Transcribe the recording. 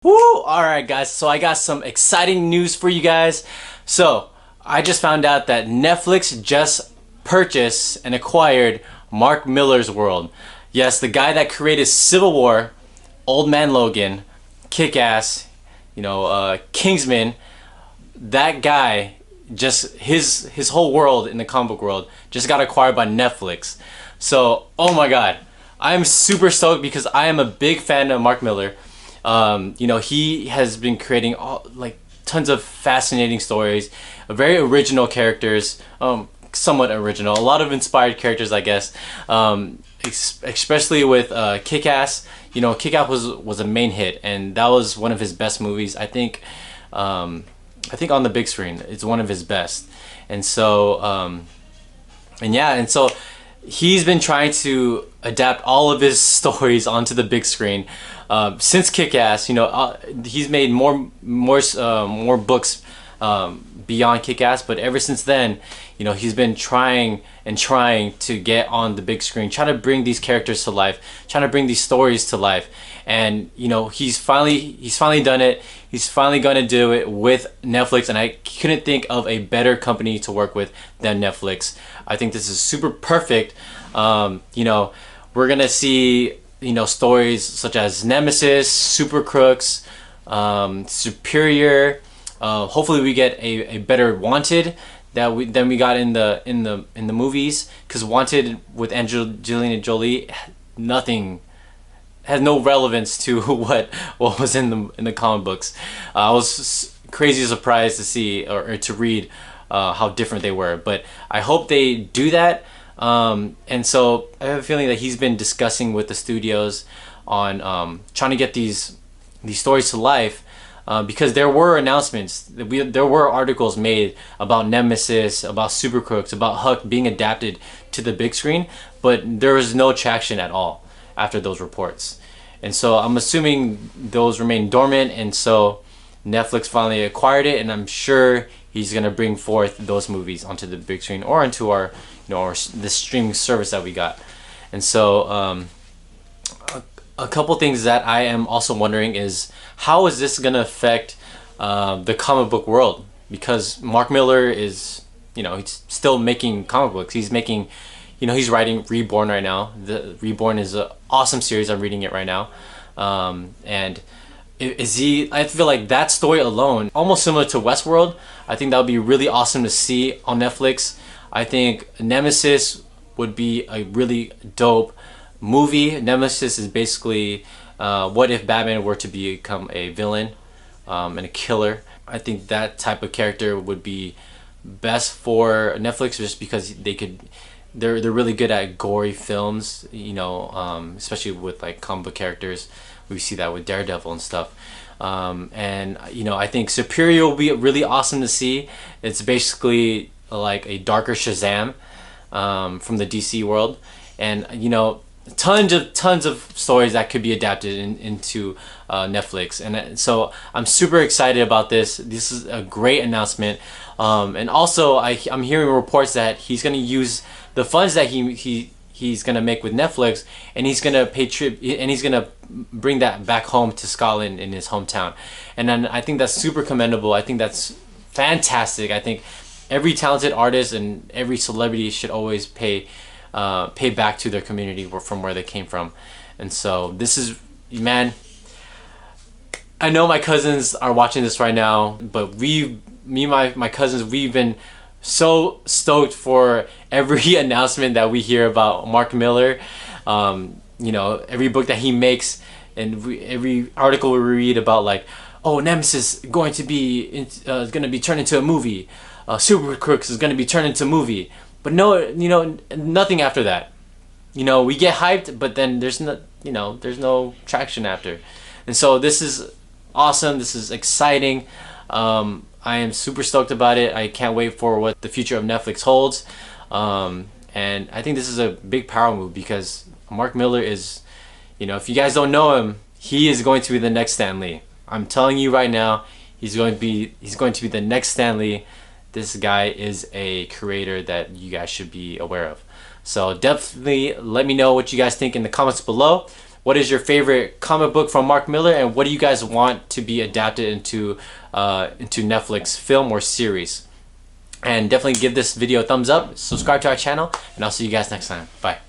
Woo! Alright guys, so I got some exciting news for you guys. So, I just found out that Netflix just purchased and acquired Mark Millar's world. Yes, the guy that created Civil War, Old Man Logan, Kick-Ass, Kingsman. That guy, just his whole world in the comic book world just got acquired by Netflix. So, oh my god. I am super stoked because I am a big fan of Mark Millar. He has been creating tons of fascinating stories, very original characters, somewhat original, a lot of inspired characters, I guess. Especially with Kick-Ass. Kick-Ass was a main hit, and that was one of his best movies. I think on the big screen, it's one of his best. And so, he's been trying to adapt all of his stories onto the big screen. Since Kick-Ass, he's made more books beyond Kick-Ass, but ever since then, he's been trying to get on the big screen, trying to bring these characters to life, trying to bring these stories to life. And he's finally done it. He's finally going to do it with Netflix, and I couldn't think of a better company to work with than Netflix. I think this is super perfect. We're gonna see stories such as Nemesis, Super Crooks, Superior. Hopefully, we get a better Wanted than we got in the movies. Because Wanted with Angelina Jolie, nothing has no relevance to what was in the comic books. I was crazy surprised to see or to read how different they were, but I hope they do that. And so I have a feeling that he's been discussing with the studios on trying to get these stories to life, because there were announcements, there were articles made about Nemesis, about Super Crooks, about Huck being adapted to the big screen, but there was no traction at all after those reports. And so I'm assuming those remain dormant, and so Netflix finally acquired it, and I'm sure he's gonna bring forth those movies onto the big screen or into our the streaming service that we got. And so a couple things that I am also wondering is, how is this gonna affect the comic book world? Because Mark Millar is, he's still making comic books. He's making, he's writing Reborn right now. The Reborn is an awesome series. I'm reading it right now. And I feel like that story alone, almost similar to Westworld, I think that would be really awesome to see on Netflix. I think Nemesis would be a really dope movie. Nemesis is basically what if Batman were to become a villain and a killer. I think that type of character would be best for Netflix, just because they're really good at gory films, especially with like comic book characters. We see that with Daredevil and stuff. I think Superior will be really awesome to see. It's basically like a darker Shazam from the DC world, and tons of stories that could be adapted into Netflix. And so I'm super excited about this. This is a great announcement, and also I'm hearing reports that he's going to use the funds that he's gonna make with Netflix, and he's gonna pay and he's gonna bring that back home to Scotland, in his hometown. And then I think that's super commendable. I think that's fantastic. I think every talented artist and every celebrity should always pay back to their community from where they came from. And so this is, man, I know my cousins are watching this right now, but my cousins, we've been so stoked for every announcement that we hear about Mark Millar. Every book that he makes, and every article we read about, like, oh, Nemesis is going to be turned into a movie. Super Crooks is going to be turned into a movie. But no, nothing after that. We get hyped, but then there's no traction after. And so this is awesome. This is exciting. I am super stoked about it. I can't wait for what the future of Netflix holds. And I think this is a big power move, because Mark Millar is, if you guys don't know him, he is going to be the next Stan Lee. I'm telling you right now, he's going to be the next Stan Lee. This guy is a creator that you guys should be aware of. So definitely let me know what you guys think in the comments below. what is your favorite comic book from Mark Millar, and what do you guys want to be adapted into Netflix film or series. And definitely give this video a thumbs up, subscribe to our channel, and I'll see you guys next time. Bye.